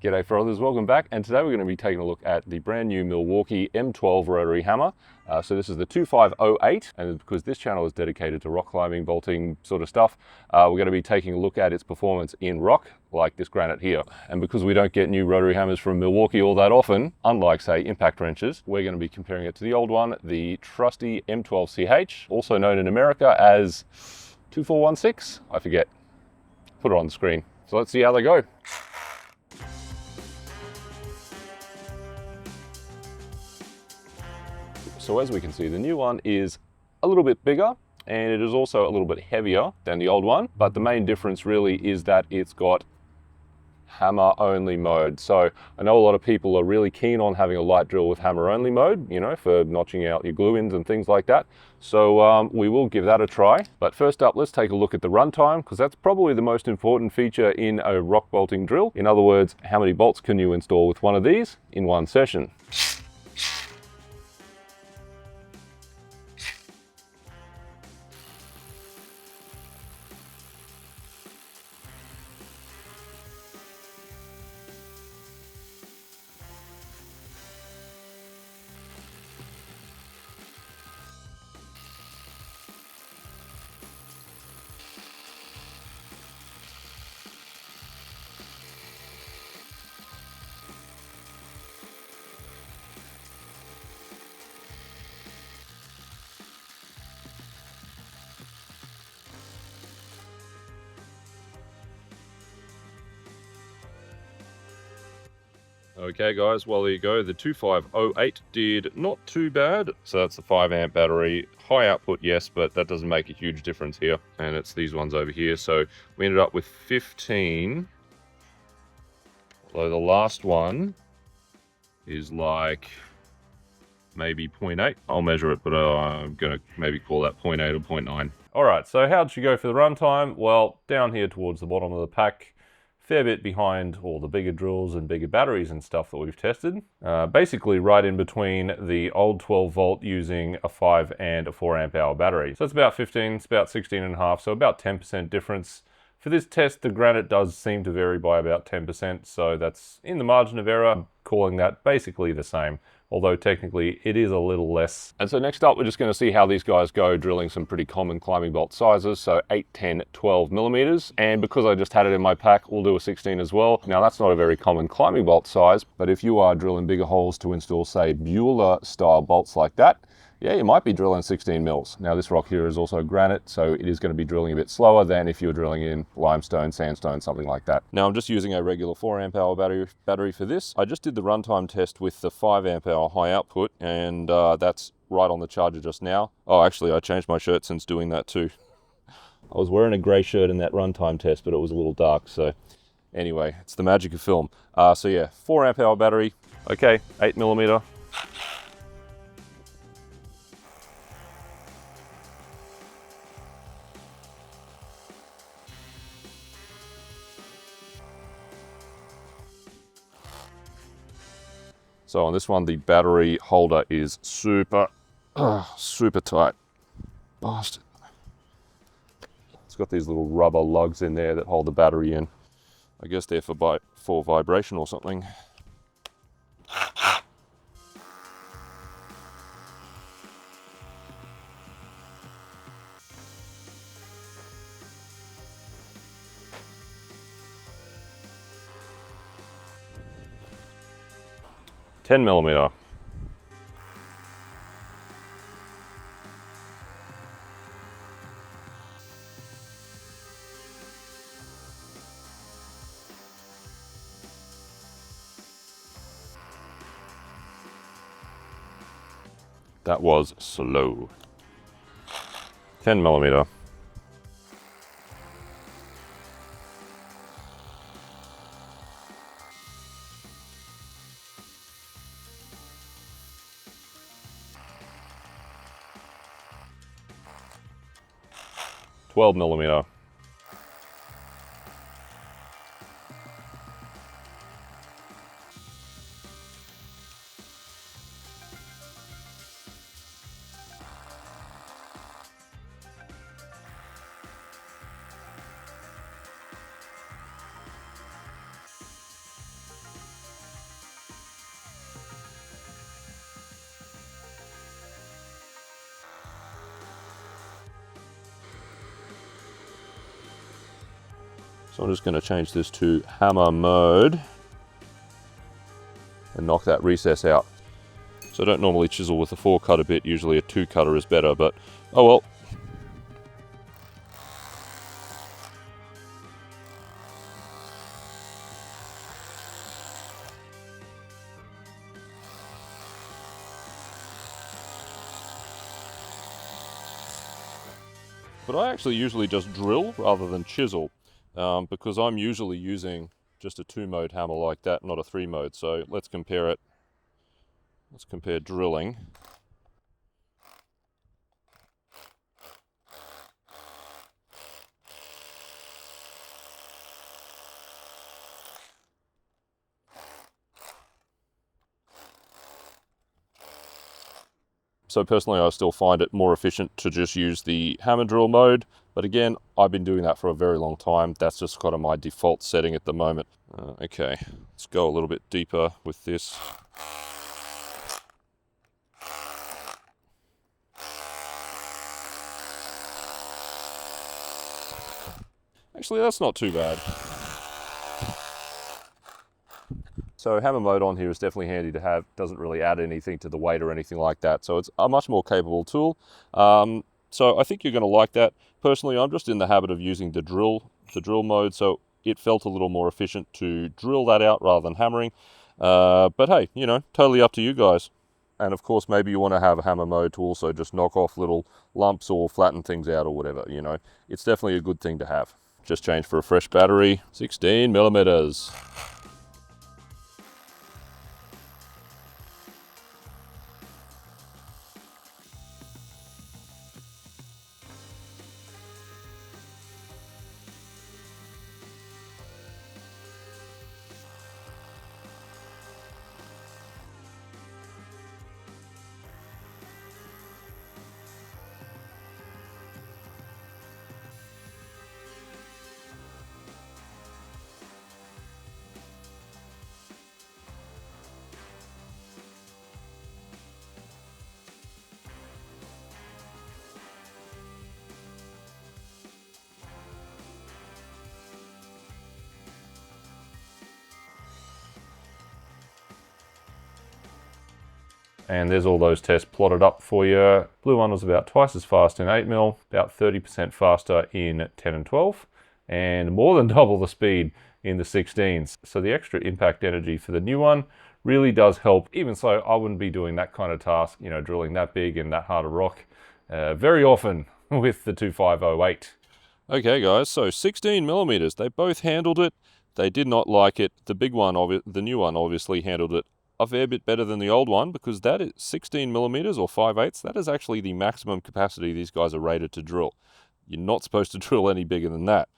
G'day brothers, welcome back, and today we're going to be taking a look at the brand new Milwaukee M12 rotary hammer. So this is the 2508, and because this channel is dedicated to rock climbing, bolting sort of stuff, we're going to be taking a look at its performance in rock, like this granite here. And because we don't get new rotary hammers from Milwaukee all that often, unlike say impact wrenches, we're going to be comparing it to the old one, the trusty M12CH, also known in America as 2416, I forget. Put it on the screen. So let's see how they go. So as we can see, the new one is a little bit bigger and it is also a little bit heavier than the old one. But the main difference really is that it's got hammer only mode. So I know a lot of people are really keen on having a light drill with hammer only mode, you know, for notching out your glue ins and things like that. So we will give that a try. But first up, let's take a look at the runtime, because that's probably the most important feature in a rock bolting drill. In other words, how many bolts can you install with one of these in one session? Okay guys, well there you go, the 2508 did not too bad. So that's the 5 amp battery, high output yes, but that doesn't make a huge difference here. And it's these ones over here, so we ended up with 15. Although the last one is like maybe 0.8. I'll measure it, but I'm gonna maybe call that 0.8 or 0.9. All right, so how'd she go for the runtime? Well, down here towards the bottom of the pack, fair bit behind all the bigger drills and bigger batteries and stuff that we've tested. Basically right in between the old 12 volt using a 5 and a 4 amp hour battery. So it's about 15, it's about 16 and a half, so about 10% difference. For this test, the granite does seem to vary by about 10%, so that's in the margin of error. I'm calling that basically the same, although technically it is a little less. And so next up, we're just going to see how these guys go drilling some pretty common climbing bolt sizes, so 8, 10, 12 millimeters. And because I just had it in my pack, we'll do a 16 as well. Now that's not a very common climbing bolt size, but if you are drilling bigger holes to install, say, Bueller style bolts like that, yeah, you might be drilling 16 mils. Now this rock here is also granite, so it is going to be drilling a bit slower than if you're drilling in limestone, sandstone, something like that. Now I'm just using a regular 4 amp hour battery for this. I just did the runtime test with the 5 amp hour high output, and that's right on the charger just now. Oh, actually I changed my shirt since doing that too. I was wearing a grey shirt in that runtime test, but it was a little dark, so anyway, it's the magic of film. So yeah, 4 amp hour battery, okay, 8 millimeter. So on this one, the battery holder is super tight. Bastard. It's got these little rubber lugs in there that hold the battery in. I guess they're for vibration or something. $10 millimeter. That was slow. 10 millimeter. $12 millimeter. So I'm just going to change this to hammer mode and knock that recess out. So I don't normally chisel with a 4-cutter bit, usually a 2-cutter is better, but oh well. But I actually usually just drill rather than chisel because I'm usually using just a 2-mode hammer like that, not a 3-mode. So let's compare it. Let's compare drilling. So personally, I still find it more efficient to just use the hammer drill mode. But again, I've been doing that for a very long time. That's just kind of my default setting at the moment. Okay, let's go a little bit deeper with this. Actually, that's not too bad. So hammer mode on here is definitely handy to have. Doesn't really add anything to the weight or anything like that. So it's a much more capable tool. So I think you're going to like that. Personally, I'm just in the habit of using the drill mode. So it felt a little more efficient to drill that out rather than hammering. But hey, you know, totally up to you guys. And of course, maybe you want to have a hammer mode to also just knock off little lumps or flatten things out or whatever, you know. It's definitely a good thing to have. Just change for a fresh battery, 16 millimeters. And there's all those tests plotted up for you. Blue one was about twice as fast in 8mm, about 30% faster in 10 and 12, and more than double the speed in the 16s. So the extra impact energy for the new one really does help. Even so, I wouldn't be doing that kind of task, you know, drilling that big and that hard a rock very often with the 2508. Okay guys, so 16 millimeters, they both handled it. They did not like it. The big one, the new one obviously handled it a fair bit better than the old one, because that is 16 millimeters or 5/8. That is actually the maximum capacity these guys are rated to drill. You're not supposed to drill any bigger than that.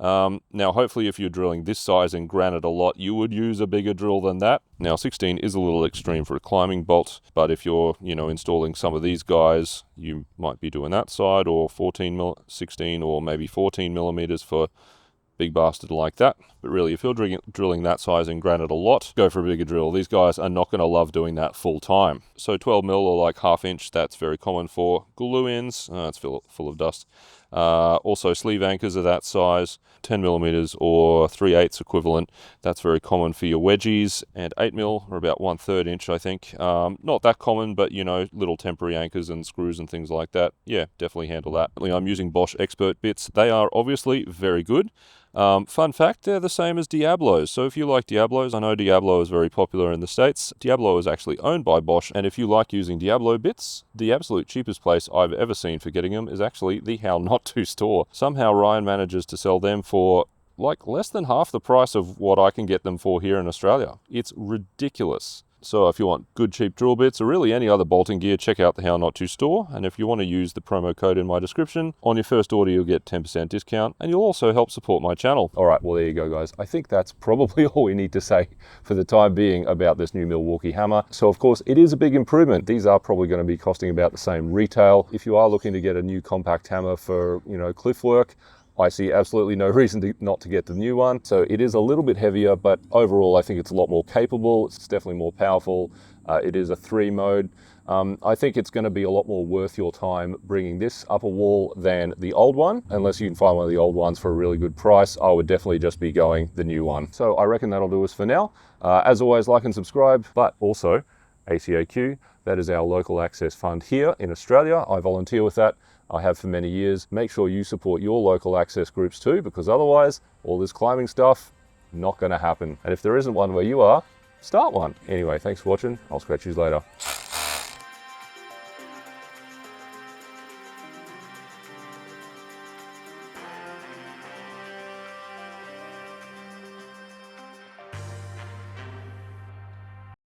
Now, hopefully if you're drilling this size in granite a lot, you would use a bigger drill than that. Now, 16 is a little extreme for a climbing bolt, but if you're, you know, installing some of these guys, you might be doing that side, or 16 or maybe 14 millimeters for big bastard like that. But really, if you're drilling that size in granite a lot, go for a bigger drill. These guys are not going to love doing that full time. So 12mm or like 1/2 inch, that's very common for glue ends. It's full of dust. Also sleeve anchors are that size. 10 millimeters or 3/8 equivalent, that's very common for your wedgies. And 8mm are about 1/3 inch, I think. Not that common, but you know, little temporary anchors and screws and things like that, yeah, definitely handle that. I'm using Bosch Expert bits. They are obviously very good. Fun fact, they're the same as Diablos. So if you like Diablos, I know Diablo is very popular in the States. Diablo is actually owned by Bosch, and if you like using Diablo bits, the absolute cheapest place I've ever seen for getting them is actually the How Not To store. Somehow Ryan manages to sell them for like less than half the price of what I can get them for here in Australia. It's ridiculous. So if you want good cheap drill bits or really any other bolting gear, check out the How Not To store. And if you want to use the promo code in my description, on your first order you'll get 10% discount, and you'll also help support my channel. All right, well there you go guys. I think that's probably all we need to say for the time being about this new Milwaukee hammer. So of course it is a big improvement. These are probably going to be costing about the same retail. If you are looking to get a new compact hammer for, you know, cliff work, I see absolutely no reason not to get the new one. So it is a little bit heavier, but overall I think it's a lot more capable. It's definitely more powerful. It is a 3 mode. I think it's going to be a lot more worth your time bringing this up a wall than the old one. Unless you can find one of the old ones for a really good price, I would definitely just be going the new one. So I reckon that'll do us for now. As always, like and subscribe, but also ACAQ, that is our local access fund here in Australia. I volunteer with that. I have for many years. Make sure you support your local access groups too, because otherwise all this climbing stuff, not going to happen. And if there isn't one where you are, start one. Anyway, thanks for watching. I'll scratch you later.